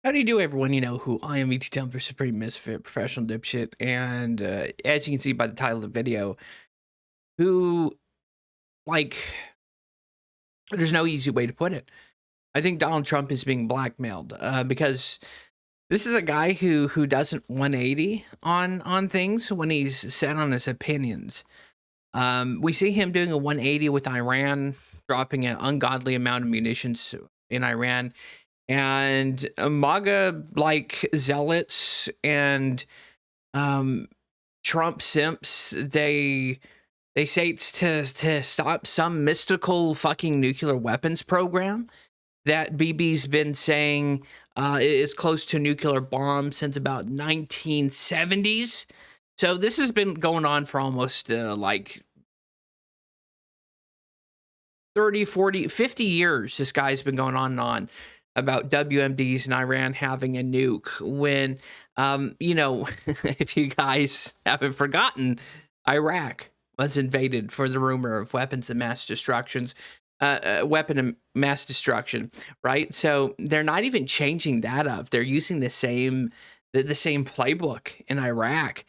How do you do, everyone? You know who I am, ETTemplar, Supreme Misfit, Professional Dipshit, and as you can see by the title of the video, who, like, there's no easy way to put it. I think Donald Trump is being blackmailed because this is a guy who doesn't 180 on things when he's set on his opinions. We see him doing a 180 with Iran, dropping an ungodly amount of munitions in Iran, and MAGA like zealots and Trump simps. They say it's to stop some mystical fucking nuclear weapons program that BB's been saying is close to a nuclear bomb since about 1970s. So this has been going on for almost like 30, 40, 50 years. This guy's been going on and on about WMDs and Iran having a nuke when, you know, if you guys haven't forgotten, Iraq was invaded for the rumor of weapons of mass destructions, weapon of mass destruction, right? So they're not even changing that up. They're using the same playbook in Iraq.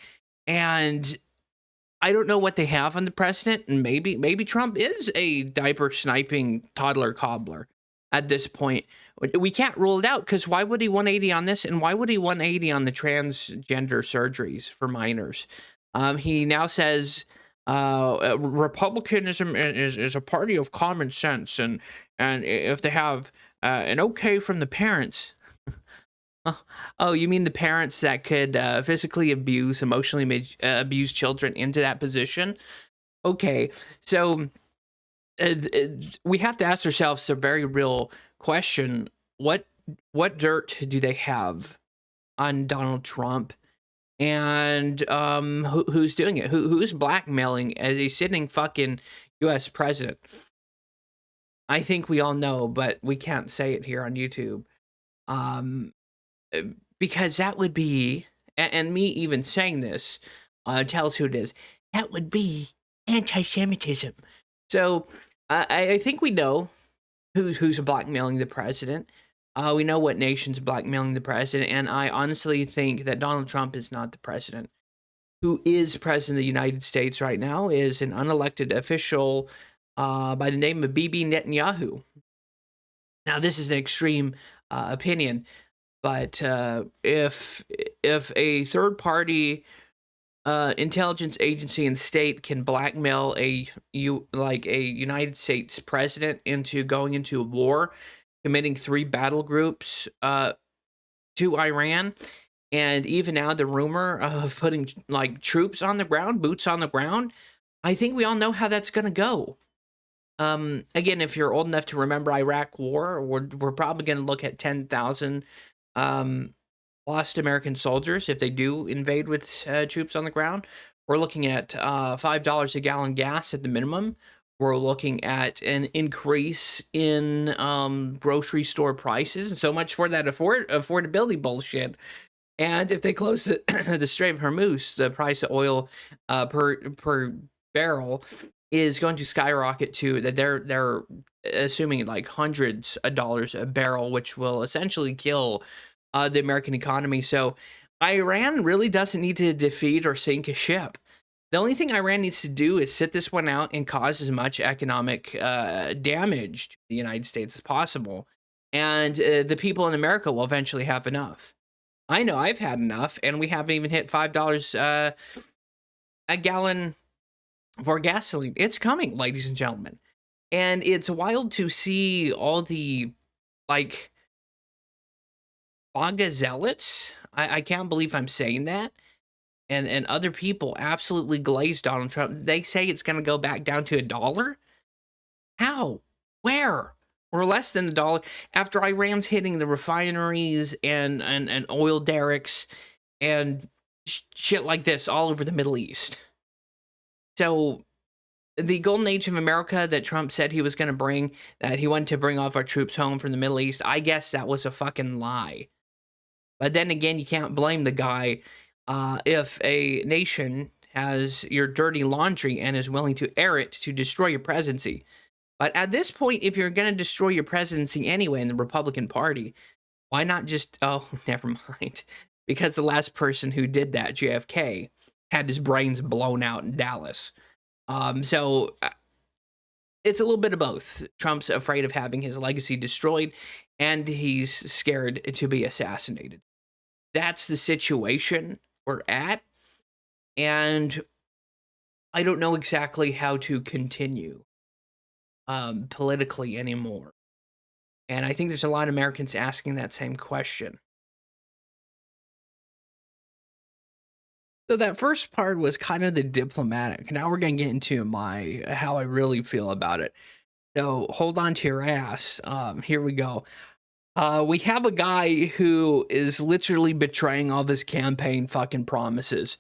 And I don't know what they have on the president, and maybe Trump is a diaper sniping toddler cobbler at this point. We can't rule it out, because why would he 180 on this, and why would he 180 on the transgender surgeries for minors? He now says Republicanism is a party of common sense, and if they have an okay from the parents. Oh, you mean the parents that could physically abuse, emotionally abuse children into that position? Okay, so we have to ask ourselves the very real question: what dirt do they have on Donald Trump, and who's doing it? Who's blackmailing as a sitting fucking U.S. president? I think we all know, but we can't say it here on YouTube. Because that would be, and me even saying this tells who it is, that would be anti-Semitism. So I think we know who's blackmailing the president. We know what nation's blackmailing the president, and I honestly think that Donald Trump is not the president. Who is president of the United States right now is an unelected official by the name of Bibi Netanyahu. Now, this is an extreme opinion, but if a third party intelligence agency and state can blackmail a United States president into going into a war, committing 3 battle groups to Iran, and even now the rumor of putting like troops on the ground, boots on the ground, I think we all know how that's going to go. Again, if you're old enough to remember Iraq War, we're probably going to look at 10,000 lost American soldiers if they do invade with troops on the ground. We're looking at $5 a gallon gas at the minimum. We're looking at an increase in grocery store prices, and so much for that affordability bullshit. And if they close the Strait of Hormuz, the price of oil per barrel is going to skyrocket to that they're assuming like hundreds of dollars a barrel, which will essentially kill the American economy. So Iran really doesn't need to defeat or sink a ship. The only thing Iran needs to do is sit this one out and cause as much economic damage to the United States as possible. And the people in America will eventually have enough. I know I've had enough, and we haven't even hit $5 a gallon for gasoline. It's coming, ladies and gentlemen. And it's wild to see all the, like, MAGA zealots. I can't believe I'm saying that. And other people absolutely glaze Donald Trump. They say it's going to go back down to $1. How? Where? Or less than $1 after Iran's hitting the refineries and oil derricks and shit like this all over the Middle East. So the golden age of America that Trump said he was going to bring, that he wanted to bring all of our troops home from the Middle East, I guess that was a fucking lie. But then again, you can't blame the guy if a nation has your dirty laundry and is willing to air it to destroy your presidency. But at this point, if you're going to destroy your presidency anyway in the Republican Party, Why not just, oh, never mind. Because the last person who did that, JFK, had his brains blown out in Dallas. So it's a little bit of both. Trump's afraid of having his legacy destroyed, and he's scared to be assassinated. That's the situation we're at, and I don't know exactly how to continue politically anymore. And I think there's a lot of Americans asking that same question. So that first part was kind of the diplomatic. Now we're going to get into how I really feel about it. So hold on to your ass. Here we go. We have a guy who is literally betraying all this campaign fucking promises.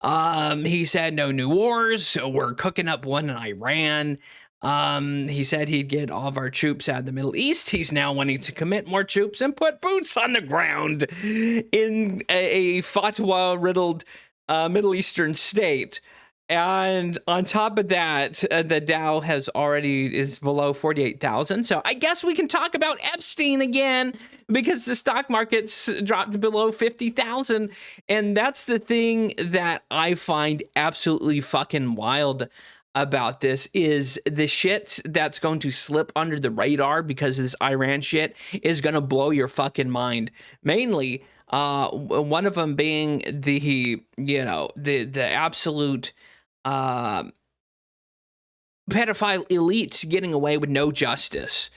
He said no new wars, so we're cooking up one in Iran. He said he'd get all of our troops out of the Middle East. He's now wanting to commit more troops and put boots on the ground in a fatwa-riddled Middle Eastern state. And on top of that, the Dow is below 48,000. So I guess we can talk about Epstein again, because the stock market's dropped below 50,000. And that's the thing that I find absolutely fucking wild about this, is the shit that's going to slip under the radar because of this Iran shit is going to blow your fucking mind. Mainly, one of them being the absolute pedophile elites getting away with no justice.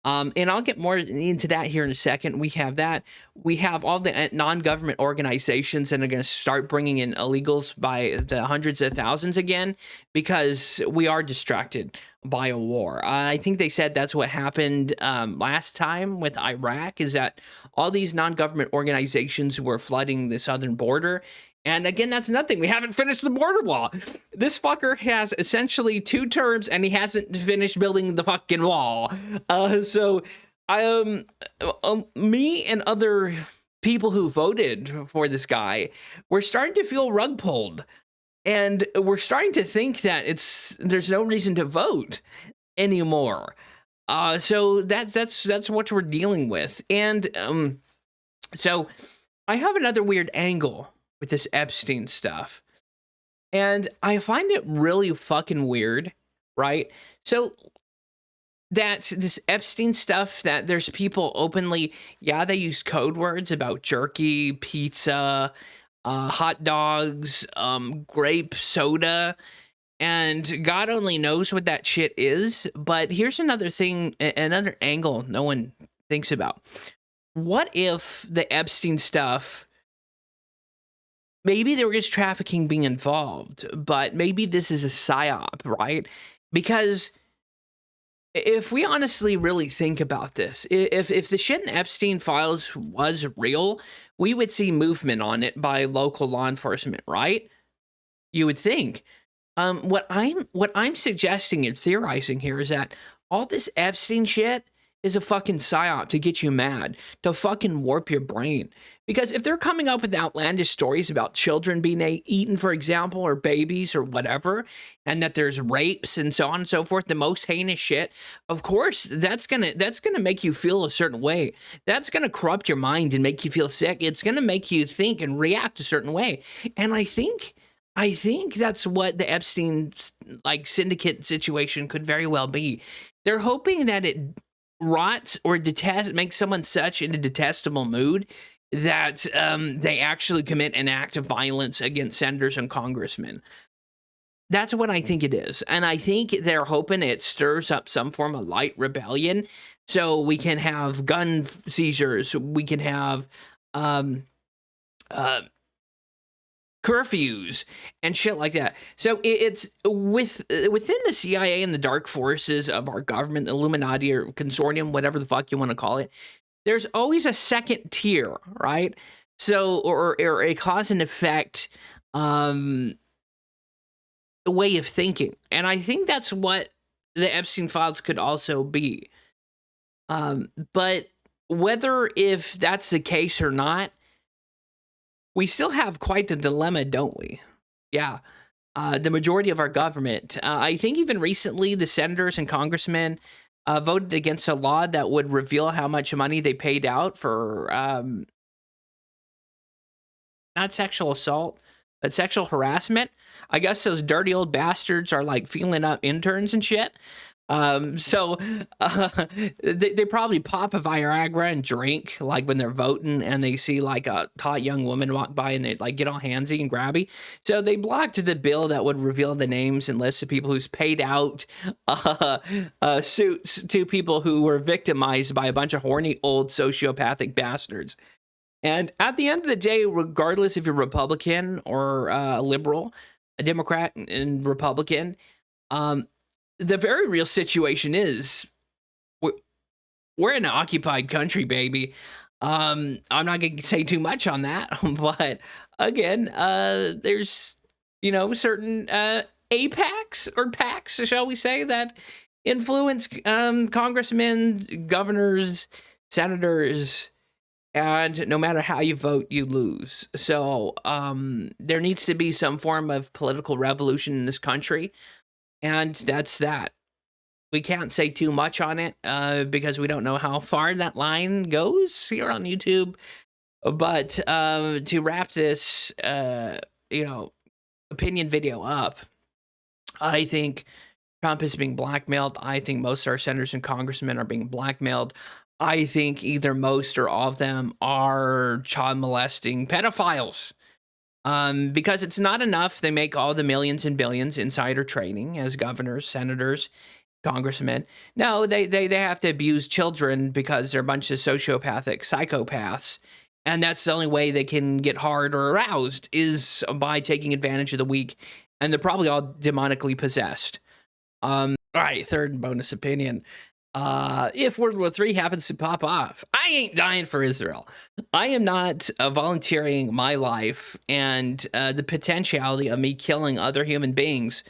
And I'll get more into that here in a second. We have that. We have all the non-government organizations that are going to start bringing in illegals by the hundreds of thousands again, because we are distracted by a war. I think they said that's what happened last time with Iraq, is that all these non-government organizations were flooding the southern border. And again, that's nothing. We haven't finished the border wall. This fucker has essentially 2 terms, and he hasn't finished building the fucking wall. Me and other people who voted for this guy, we're starting to feel rug pulled, and we're starting to think that there's no reason to vote anymore. So that's what we're dealing with, and so I have another weird angle with this Epstein stuff. And I find it really fucking weird, right? So that's this Epstein stuff, that there's people openly, they use code words about jerky, pizza, hot dogs, grape soda, and God only knows what that shit is. But here's another thing, another angle no one thinks about. What if the Epstein stuff, maybe there was trafficking being involved, but maybe this is a psyop, right? Because if we honestly really think about this, if the shit in Epstein files was real, we would see movement on it by local law enforcement, right? You would think. What I'm suggesting and theorizing here is that all this Epstein shit is a fucking psyop to get you mad, to fucking warp your brain. Because if they're coming up with outlandish stories about children being eaten, for example, or babies or whatever, and that there's rapes and so on and so forth, the most heinous shit, of course, that's gonna make you feel a certain way. That's gonna corrupt your mind and make you feel sick. It's gonna make you think and react a certain way. And I think that's what the Epstein syndicate situation could very well be. They're hoping that it rots or makes someone such in a detestable mood that they actually commit an act of violence against senators and congressmen. That's what I think it is. And I think they're hoping it stirs up some form of light rebellion, so we can have gun seizures, we can have curfews and shit like that. So it's within the CIA and the dark forces of our government, Illuminati or consortium, whatever the fuck you want to call it, there's always a second tier, right? So, or a cause and effect way of thinking. And I think that's what the Epstein files could also be. But if that's the case or not, we still have quite the dilemma, don't we? Yeah. The majority of our government, I think even recently, the senators and congressmen voted against a law that would reveal how much money they paid out for not sexual assault, but sexual harassment. I guess those dirty old bastards are like feeling up interns and shit. So they probably pop a Viagra and drink like when they're voting and they see like a hot young woman walk by and they like get all handsy and grabby. So they blocked the bill that would reveal the names and lists of people who's paid out suits to people who were victimized by a bunch of horny old sociopathic bastards. And at the end of the day, regardless if you're Republican or liberal, a Democrat and Republican, the very real situation is we're in an occupied country, baby. I'm not going to say too much on that, but again, there's, certain APACs or PACs, shall we say, that influence congressmen, governors, senators, and no matter how you vote, you lose. So there needs to be some form of political revolution in this country. And that's that. We can't say too much on it because we don't know how far that line goes here on YouTube. But to wrap this, opinion video up, I think Trump is being blackmailed. I think most of our senators and congressmen are being blackmailed. I think either most or all of them are child molesting pedophiles. Because it's not enough they make all the millions and billions insider trading as governors, senators, congressmen. No, they have to abuse children because they're a bunch of sociopathic psychopaths. And that's the only way they can get hard or aroused is by taking advantage of the weak. And they're probably all demonically possessed. All right, third bonus opinion. If World War III happens to pop off, I ain't dying for Israel. I am not volunteering my life and the potentiality of me killing other human beings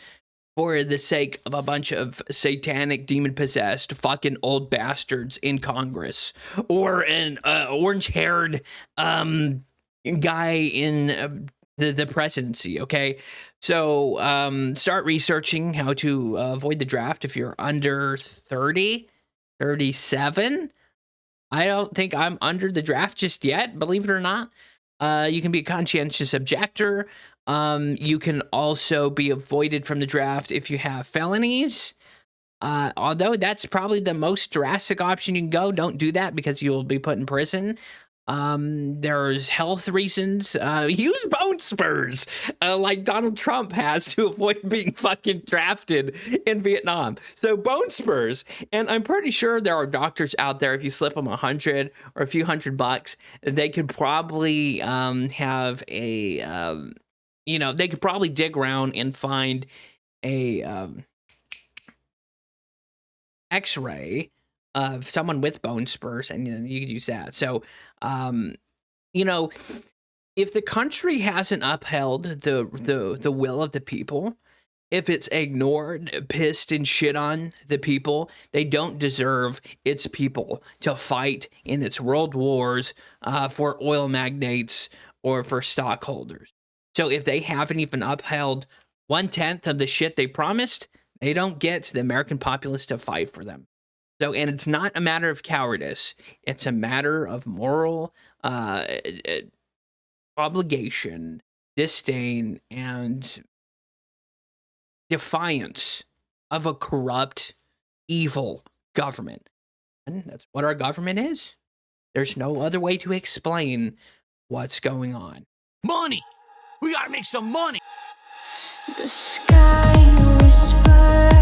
for the sake of a bunch of satanic, demon-possessed fucking old bastards in Congress or an orange-haired guy in the presidency, okay? So start researching how to avoid the draft if you're under 30. 37. I don't think I'm under the draft just yet, believe it or not. You can be a conscientious objector. You can also be avoided from the draft if you have felonies. Although that's probably the most drastic option you can go. Don't do that because you will be put in prison. There's health reasons. Use bone spurs like Donald Trump has to avoid being fucking drafted in Vietnam. So bone spurs, and I'm pretty sure there are doctors out there, if you slip them $100 or a few $100, they could probably have a they could probably dig around and find a x-ray of someone with bone spurs, and you could use that. So if the country hasn't upheld the will of the people, if it's ignored, pissed, and shit on the people, they don't deserve its people to fight in its world wars for oil magnates or for stockholders. So if they haven't even upheld 1/10 of the shit they promised, they don't get the American populace to fight for them. So, and it's not a matter of cowardice. It's a matter of moral obligation, disdain, and defiance of a corrupt, evil government. And that's what our government is. There's no other way to explain what's going on. Money! We gotta make some money! The sky whispers.